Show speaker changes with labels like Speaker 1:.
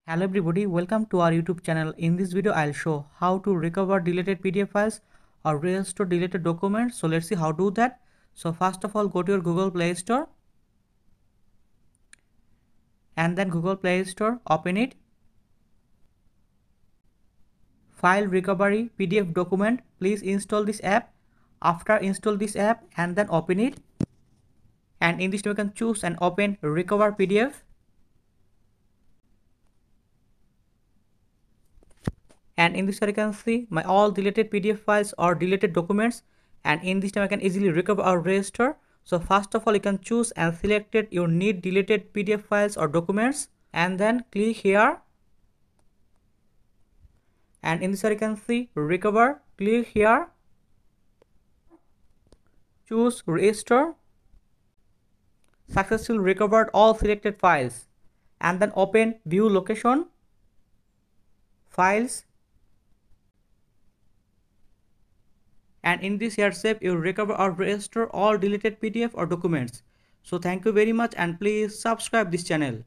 Speaker 1: Hello everybody, welcome to our YouTube channel. In this video, I'll show how to recover deleted PDF files or restore deleted documents. So let's see how to do that. So first of all, go to your Google Play Store and then Google Play Store, open it. File recovery PDF document. Please install this app. After install this app and then open it. And in this you can choose and open recover PDF. And in this you can see my all deleted PDF files or deleted documents, and in this time I can easily recover or restore. So first of all, you can choose and select it your need deleted PDF files or documents and then click here, and in this you can see recover, click here, choose restore, successfully recovered all selected files, and then open view location, files, and in this here step you recover or restore all deleted PDF or documents. So thank you very much, and please subscribe this channel.